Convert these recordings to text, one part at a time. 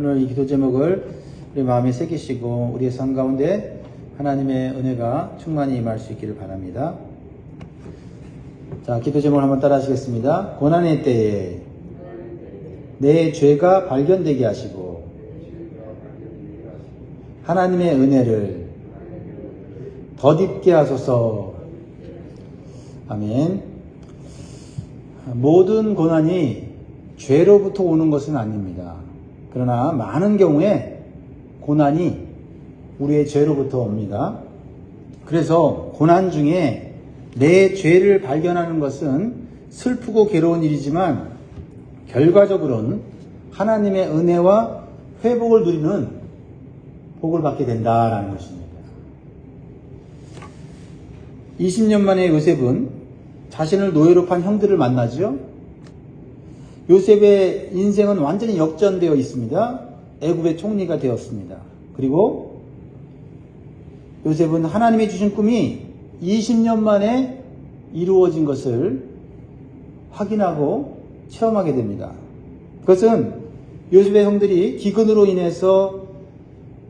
오늘 이 기도 제목을 우리 마음에 새기시고 우리의 삶 가운데 하나님의 은혜가 충만히 임할 수 있기를 바랍니다. 자, 기도 제목을 한번 따라 하시겠습니다. 고난의 때에 내 죄가 발견되게 하시고 하나님의 은혜를 덧입게 하소서. 아멘. 모든 고난이 죄로부터 오는 것은 아닙니다. 그러나 많은 경우에 고난이 우리의 죄로부터 옵니다. 그래서 고난 중에 내 죄를 발견하는 것은 슬프고 괴로운 일이지만 결과적으로는 하나님의 은혜와 회복을 누리는 복을 받게 된다라는 것입니다. 20년 만에 요셉은 자신을 노예로 판 형들을 만나죠. 요셉의 인생은 완전히 역전되어 있습니다. 애굽의 총리가 되었습니다. 그리고 요셉은 하나님이 주신 꿈이 20년 만에 이루어진 것을 확인하고 체험하게 됩니다. 그것은 요셉의 형들이 기근으로 인해서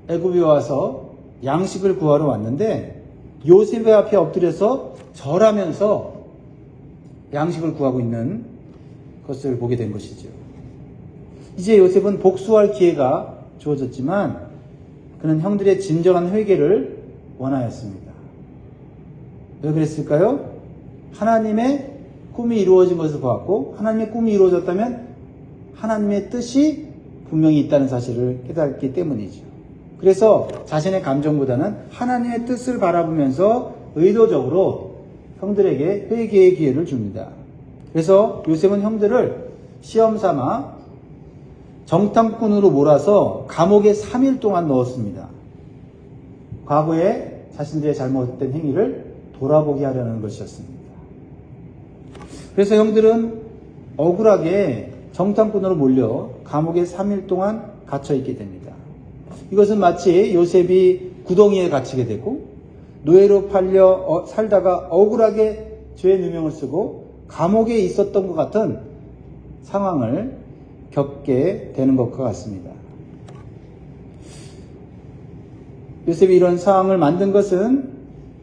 애굽에 와서 양식을 구하러 왔는데 요셉의 앞에 엎드려서 절하면서 양식을 구하고 있는 것을 보게 된 것이죠. 이제 요셉은 복수할 기회가 주어졌지만 그는 형들의 진정한 회개를 원하였습니다. 왜 그랬을까요? 하나님의 꿈이 이루어진 것을 보았고 하나님의 꿈이 이루어졌다면 하나님의 뜻이 분명히 있다는 사실을 깨달았기 때문이죠. 그래서 자신의 감정보다는 하나님의 뜻을 바라보면서 의도적으로 형들에게 회개의 기회를 줍니다. 그래서 요셉은 형들을 시험 삼아 정탐꾼으로 몰아서 감옥에 3일 동안 넣었습니다. 과거에 자신들의 잘못된 행위를 돌아보게 하려는 것이었습니다. 그래서 형들은 억울하게 정탐꾼으로 몰려 감옥에 3일 동안 갇혀 있게 됩니다. 이것은 마치 요셉이 구덩이에 갇히게 되고 노예로 팔려 살다가 억울하게 죄의 누명을 쓰고 감옥에 있었던 것 같은 상황을 겪게 되는 것과 같습니다. 요셉이 이런 상황을 만든 것은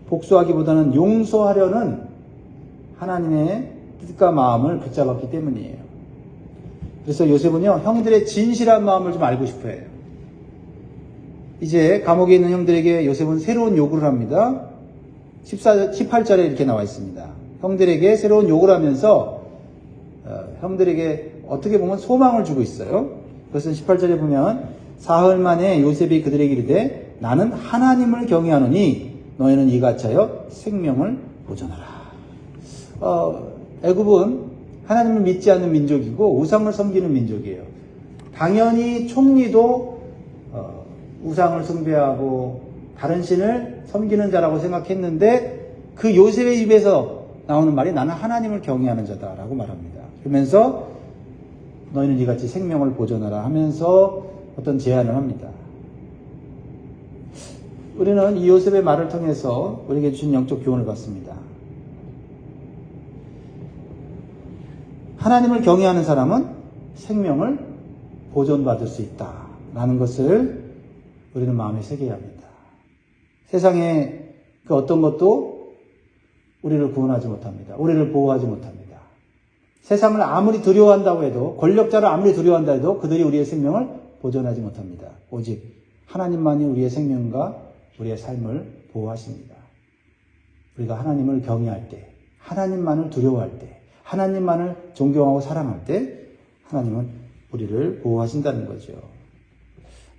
복수하기보다는 용서하려는 하나님의 뜻과 마음을 붙잡았기 때문이에요. 그래서 요셉은요, 형들의 진실한 마음을 좀 알고 싶어 해요. 이제 감옥에 있는 형들에게 요셉은 새로운 요구를 합니다. 18절에 이렇게 나와 있습니다. 형들에게 새로운 요구를 하면서 형들에게 어떻게 보면 소망을 주고 있어요. 그것은 18절에 보면 사흘 만에 요셉이 그들에게 이르되 나는 하나님을 경외하노니 너희는 이같이 하여 생명을 보존하라. 애굽은 하나님을 믿지 않는 민족이고 우상을 섬기는 민족이에요. 당연히 총리도 우상을 숭배하고 다른 신을 섬기는 자라고 생각했는데 그 요셉의 입에서 나오는 말이 나는 하나님을 경외하는 자다라고 말합니다. 그러면서 너희는 이같이 생명을 보존하라 하면서 어떤 제안을 합니다. 우리는 이 요셉의 말을 통해서 우리에게 주신 영적 교훈을 받습니다. 하나님을 경외하는 사람은 생명을 보존받을 수 있다라는 것을 우리는 마음에 새겨야 합니다. 세상에 그 어떤 것도 우리를 구원하지 못합니다. 우리를 보호하지 못합니다. 세상을 아무리 두려워한다고 해도 권력자를 아무리 두려워한다 해도 그들이 우리의 생명을 보존하지 못합니다. 오직 하나님만이 우리의 생명과 우리의 삶을 보호하십니다. 우리가 하나님을 경외할 때, 하나님만을 두려워할 때, 하나님만을 존경하고 사랑할 때 하나님은 우리를 보호하신다는 거죠.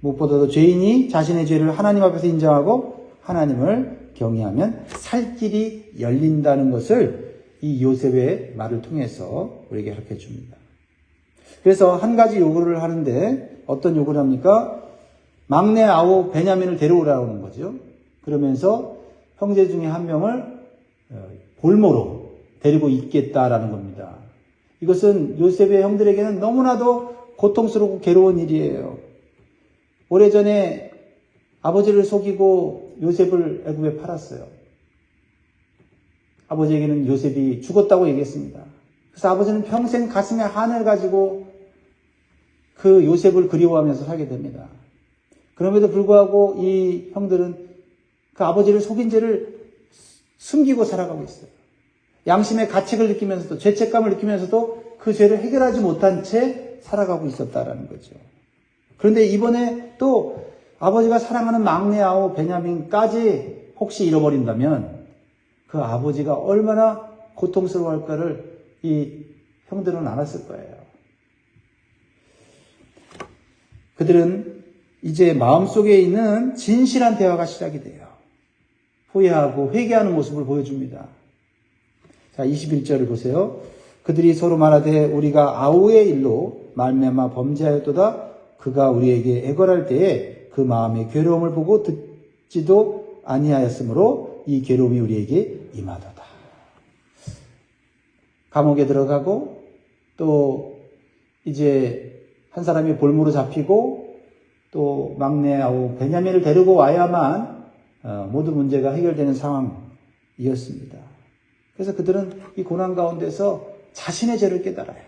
무엇보다도 죄인이 자신의 죄를 하나님 앞에서 인정하고 하나님을 경외하면 살 길이 열린다는 것을 이 요셉의 말을 통해서 우리에게 가르쳐 줍니다. 그래서 한 가지 요구를 하는데 어떤 요구를 합니까? 막내 아우 베냐민을 데려오라고 하는 거죠. 그러면서 형제 중에 한 명을 볼모로 데리고 있겠다라는 겁니다. 이것은 요셉의 형들에게는 너무나도 고통스럽고 괴로운 일이에요. 오래전에 아버지를 속이고 요셉을 애굽에 팔았어요. 아버지에게는 요셉이 죽었다고 얘기했습니다. 그래서 아버지는 평생 가슴에 한을 가지고 그 요셉을 그리워하면서 살게 됩니다. 그럼에도 불구하고 이 형들은 그 아버지를 속인 죄를 숨기고 살아가고 있어요. 양심의 가책을 느끼면서도, 죄책감을 느끼면서도 그 죄를 해결하지 못한 채 살아가고 있었다라는 거죠. 그런데 이번에 또 아버지가 사랑하는 막내 아우 베냐민까지 혹시 잃어버린다면 그 아버지가 얼마나 고통스러워할까를 이 형들은 알았을 거예요. 그들은 이제 마음속에 있는 진실한 대화가 시작이 돼요. 후회하고 회개하는 모습을 보여줍니다. 자, 21절을 보세요. 그들이 서로 말하되 우리가 아우의 일로 말미암아 범죄하였도다. 그가 우리에게 애걸할 때에 그 마음의 괴로움을 보고 듣지도 아니하였으므로 이 괴로움이 우리에게 임하도다. 감옥에 들어가고 또 이제 한 사람이 볼모로 잡히고 또 막내 아우 베냐민을 데리고 와야만 모든 문제가 해결되는 상황이었습니다. 그래서 그들은 이 고난 가운데서 자신의 죄를 깨달아요.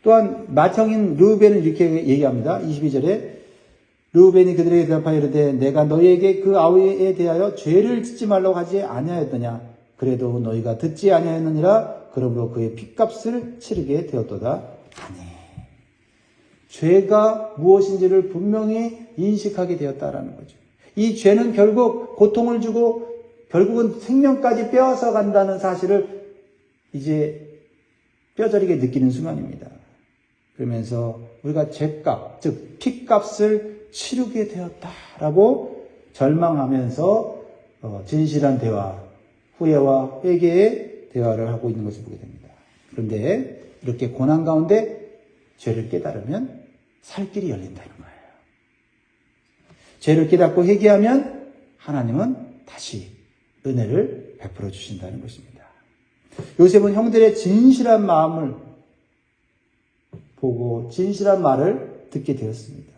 또한 맏형인 르우벤은 이렇게 얘기합니다. 22절에 르우벤이 그들에게 대답하여 이르되 내가 너희에게 그 아우에 대하여 죄를 짓지 말라고 하지 아니하였더냐. 그래도 너희가 듣지 아니하였느니라. 그러므로 그의 핏값을 치르게 되었도다 하니. 죄가 무엇인지를 분명히 인식하게 되었다라는 거죠. 이 죄는 결국 고통을 주고 결국은 생명까지 빼앗아 간다는 사실을 이제 뼈저리게 느끼는 순간입니다. 그러면서 우리가 죄값, 즉 핏값을 치르게 되었다라고 절망하면서 진실한 대화, 후회와 회개의 대화를 하고 있는 것을 보게 됩니다. 그런데 이렇게 고난 가운데 죄를 깨달으면 살 길이 열린다는 거예요. 죄를 깨닫고 회개하면 하나님은 다시 은혜를 베풀어 주신다는 것입니다. 요셉은 형들의 진실한 마음을 보고 진실한 말을 듣게 되었습니다.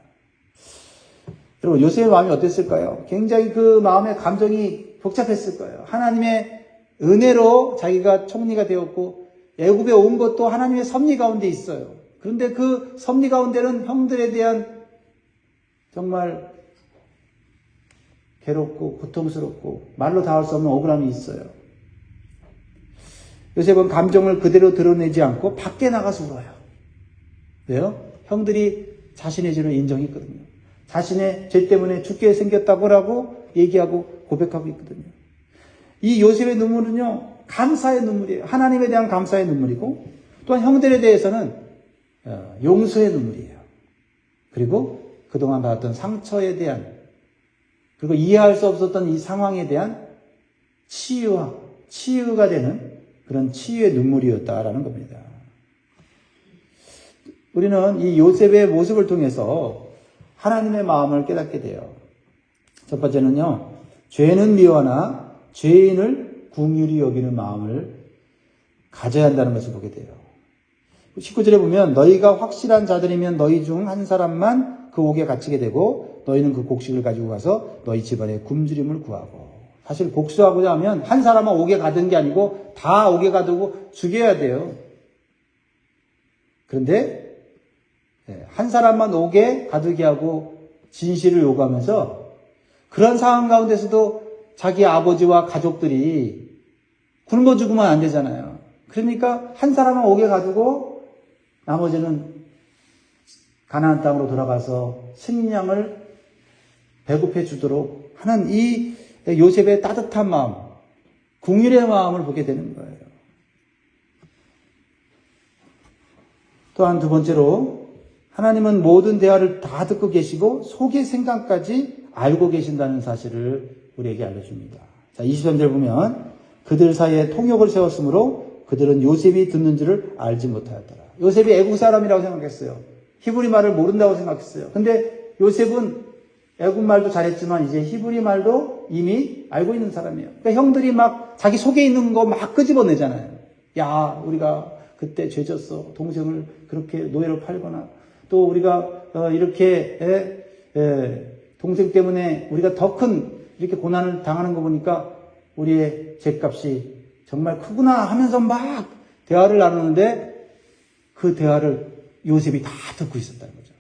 여러분, 요셉의 마음이 어땠을까요? 굉장히 그 마음의 감정이 복잡했을 거예요. 하나님의 은혜로 자기가 총리가 되었고 애굽에 온 것도 하나님의 섭리 가운데 있어요. 그런데 그 섭리 가운데는 형들에 대한 정말 괴롭고 고통스럽고 말로 다 할 수 없는 억울함이 있어요. 요셉은 감정을 그대로 드러내지 않고 밖에 나가서 울어요. 왜요? 형들이 자신의 죄를 인정했거든요. 자신의 죄 때문에 죽게 생겼다고 얘기하고 고백하고 있거든요. 이 요셉의 눈물은요, 감사의 눈물이에요. 하나님에 대한 감사의 눈물이고, 또한 형들에 대해서는 용서의 눈물이에요. 그리고 그동안 받았던 상처에 대한, 그리고 이해할 수 없었던 이 상황에 대한 치유가 되는 그런 치유의 눈물이었다라는 겁니다. 우리는 이 요셉의 모습을 통해서 하나님의 마음을 깨닫게 돼요. 첫 번째는요, 죄는 미워하나 죄인을 긍휼히 여기는 마음을 가져야 한다는 것을 보게 돼요. 19절에 보면 너희가 확실한 자들이면 너희 중 한 사람만 그 옥에 갇히게 되고 너희는 그 곡식을 가지고 가서 너희 집안에 굶주림을 구하고. 사실 복수하고자 하면 한 사람만 옥에 가두는 게 아니고 다 옥에 가두고 죽여야 돼요. 그런데 한 사람만 옥에 가두게 하고 진실을 요구하면서 그런 상황 가운데서도 자기 아버지와 가족들이 굶어 죽으면 안 되잖아요. 그러니까 한 사람은 옥에 가두고 나머지는 가나안 땅으로 돌아가서 식량을 배급해 주도록 하는 이 요셉의 따뜻한 마음, 긍휼의 마음을 보게 되는 거예요. 또한 두 번째로 하나님은 모든 대화를 다 듣고 계시고 속의 생각까지 알고 계신다는 사실을 우리에게 알려줍니다. 자, 23절 보면 그들 사이에 통역을 세웠으므로 그들은 요셉이 듣는 줄을 알지 못하였더라. 요셉이 애국 사람이라고 생각했어요. 히브리 말을 모른다고 생각했어요. 근데 요셉은 애국 말도 잘했지만 이제 히브리 말도 이미 알고 있는 사람이에요. 그러니까 형들이 막 자기 속에 있는 거 막 끄집어내잖아요. 야, 우리가 그때 죄졌어. 동생을 그렇게 노예로 팔거나 또 우리가 이렇게 동생 때문에 우리가 더 큰 이렇게 고난을 당하는 거 보니까 우리의 죄값이 정말 크구나 하면서 막 대화를 나누는데 그 대화를 요셉이 다 듣고 있었다는 거죠.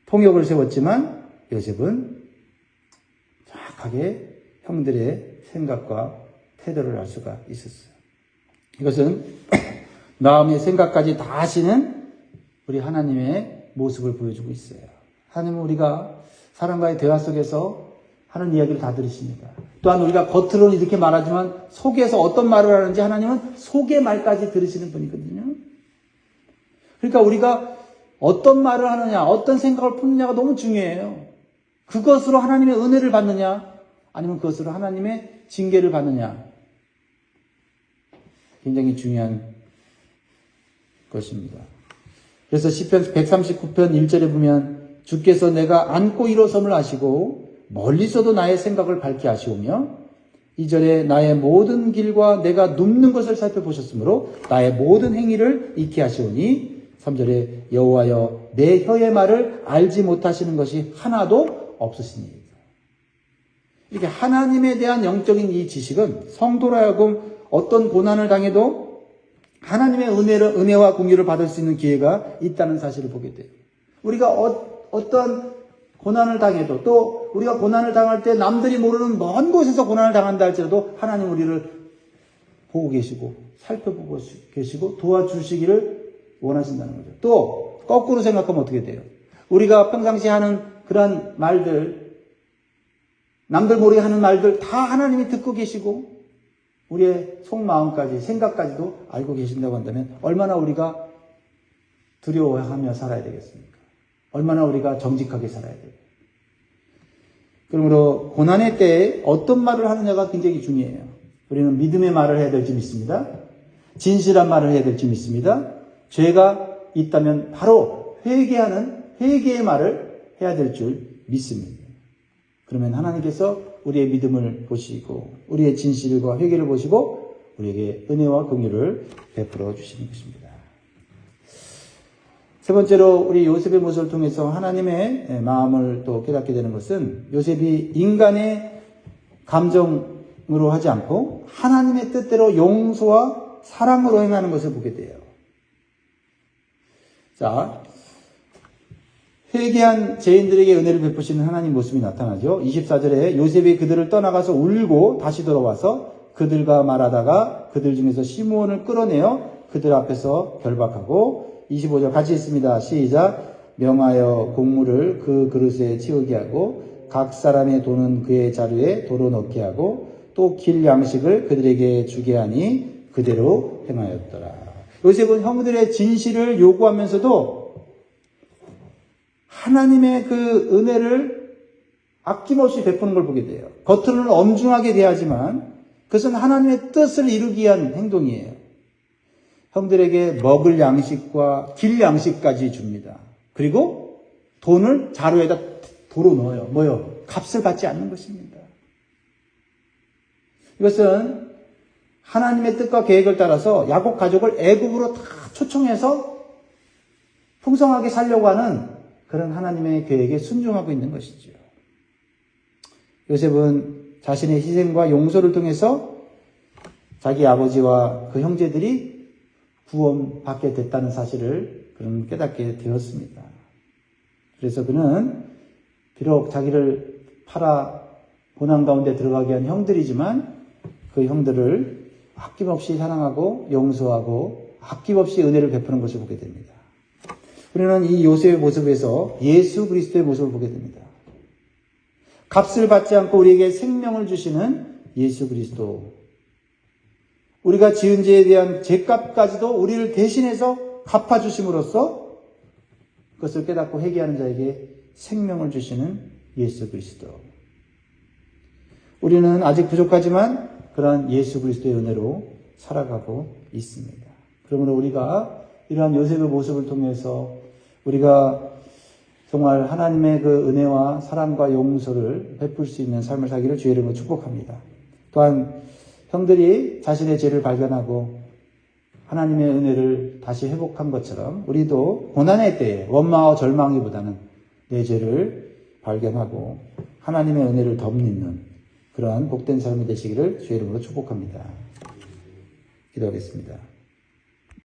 통역을 세웠지만 요셉은 정확하게 형들의 생각과 태도를 알 수가 있었어요. 이것은 마음의 생각까지 다 아시는 우리 하나님의 모습을 보여주고 있어요. 하나님은 우리가 사람과의 대화 속에서 하는 이야기를 다 들으십니다. 또한 우리가 겉으로는 이렇게 말하지만 속에서 어떤 말을 하는지 하나님은 속의 말까지 들으시는 분이거든요. 그러니까 우리가 어떤 말을 하느냐, 어떤 생각을 품느냐가 너무 중요해요. 그것으로 하나님의 은혜를 받느냐, 아니면 그것으로 하나님의 징계를 받느냐. 굉장히 중요한 것입니다. 그래서 시편 139편 1절에 보면 주께서 내가 앉고 일어섬을 아시고 멀리서도 나의 생각을 밝게 하시오며 2절에 나의 모든 길과 내가 눕는 것을 살펴보셨으므로 나의 모든 행위를 익히 하시오니 3절에 여호와여 내 혀의 말을 알지 못하시는 것이 하나도 없으시니. 이렇게 하나님에 대한 영적인 이 지식은 성도로 하여금 어떤 고난을 당해도 하나님의 은혜와 공유를 받을 수 있는 기회가 있다는 사실을 보게 돼요. 우리가 어떤 고난을 당해도 또 우리가 고난을 당할 때 남들이 모르는 먼 곳에서 고난을 당한다 할지라도 하나님 우리를 보고 계시고 살펴보고 계시고 도와주시기를 원하신다는 거죠. 또 거꾸로 생각하면 어떻게 돼요? 우리가 평상시에 하는 그런 말들, 남들 모르게 하는 말들 다 하나님이 듣고 계시고 우리의 속마음까지 생각까지도 알고 계신다고 한다면 얼마나 우리가 두려워하며 살아야 되겠습니까? 얼마나 우리가 정직하게 살아야 돼요. 그러므로 고난의 때에 어떤 말을 하느냐가 굉장히 중요해요. 우리는 믿음의 말을 해야 될지 믿습니다. 진실한 말을 해야 될지 믿습니다. 죄가 있다면 바로 회개의 말을 해야 될 줄 믿습니다. 그러면 하나님께서 우리의 믿음을 보시고 우리의 진실과 회개를 보시고 우리에게 은혜와 긍휼을 베풀어 주시는 것입니다. 세 번째로 우리 요셉의 모습을 통해서 하나님의 마음을 또 깨닫게 되는 것은 요셉이 인간의 감정으로 하지 않고 하나님의 뜻대로 용서와 사랑으로 행하는 것을 보게 돼요. 자, 회개한 죄인들에게 은혜를 베푸시는 하나님 모습이 나타나죠. 24절에 요셉이 그들을 떠나가서 울고 다시 돌아와서 그들과 말하다가 그들 중에서 시므온을 끌어내어 그들 앞에서 결박하고 25절 같이 있습니다. 시작. 명하여 곡물을 그 그릇에 채우게 하고 각 사람의 돈은 그의 자루에 도로 넣게 하고 또 길 양식을 그들에게 주게 하니 그대로 행하였더라. 요셉은 형들의 진실을 요구하면서도 하나님의 그 은혜를 아낌없이 베푸는 걸 보게 돼요. 겉으로는 엄중하게 대하지만 그것은 하나님의 뜻을 이루기 위한 행동이에요. 형들에게 먹을 양식과 길 양식까지 줍니다. 그리고 돈을 자루에다 도로 넣어요. 뭐요? 값을 받지 않는 것입니다. 이것은 하나님의 뜻과 계획을 따라서 야곱 가족을 애굽으로 다 초청해서 풍성하게 살려고 하는 그런 하나님의 계획에 순종하고 있는 것이죠. 요셉은 자신의 희생과 용서를 통해서 자기 아버지와 그 형제들이 구원받게 됐다는 사실을 그는 깨닫게 되었습니다. 그래서 그는 비록 자기를 팔아 고난 가운데 들어가게 한 형들이지만 그 형들을 아낌없이 사랑하고 용서하고 아낌없이 은혜를 베푸는 것을 보게 됩니다. 우리는 이 요셉의 모습에서 예수 그리스도의 모습을 보게 됩니다. 값을 받지 않고 우리에게 생명을 주시는 예수 그리스도. 우리가 지은 죄에 대한 죄값까지도 우리를 대신해서 갚아주심으로써 그것을 깨닫고 회개하는 자에게 생명을 주시는 예수 그리스도. 우리는 아직 부족하지만 그러한 예수 그리스도의 은혜로 살아가고 있습니다. 그러므로 우리가 이러한 요셉의 모습을 통해서 우리가 정말 하나님의 그 은혜와 사랑과 용서를 베풀 수 있는 삶을 살기를 주의 이름으로 축복합니다. 또한 형들이 자신의 죄를 발견하고 하나님의 은혜를 다시 회복한 것처럼 우리도 고난의 때에 원망하고 절망하기보다는 내 죄를 발견하고 하나님의 은혜를 덧입는 그러한 복된 삶이 되시기를 주의 이름으로 축복합니다. 기도하겠습니다.